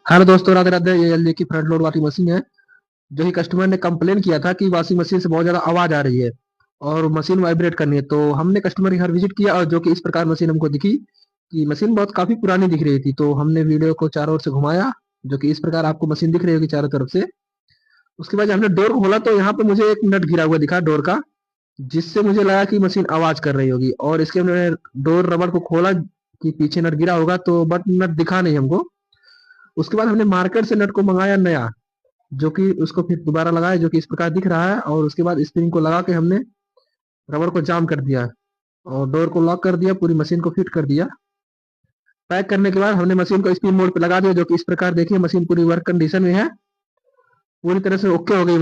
Hello दोस्तों, राधे राधे। ये LG की फ्रंट लोड वाशिंग मशीन है। जो ही कस्टमर ने कंप्लेन किया था कि वॉशिंग मशीन से बहुत ज्यादा आवाज आ रही है और मशीन वाइब्रेट करनी है, तो हमने कस्टमर के घर विजिट किया और जो कि इस प्रकार मशीन हमको दिखी कि मशीन बहुत काफी पुरानी दिख रही थी। तो हमने वीडियो को चारों ओर से घुमाया, जो कि इस प्रकार आपको मशीन दिख रही होगी चारों तरफ से। उसके बाद हमने डोर खोला तो यहाँ पे मुझे एक नट गिरा हुआ दिखा डोर का, जिससे मुझे लगा कि मशीन आवाज कर रही होगी। और इसके हमने डोर रबर को खोला कि पीछे नट गिरा होगा, तो बट नट दिखा नहीं हमको। उसके बाद हमने मार्केट से नट को मंगाया नया, जो कि उसको फिर दोबारा लगाया, जो कि इस प्रकार दिख रहा है। और उसके बाद स्प्रिंग को लगा के हमने रबर को जाम कर दिया और डोर को लॉक कर दिया, पूरी मशीन को फिट कर दिया। पैक करने के बाद हमने मशीन को स्पिन मोड पे लगा दिया, जो कि इस प्रकार देखिए मशीन पूरी वर्क कंडीशन में है, पूरी तरह से ओके हो गई।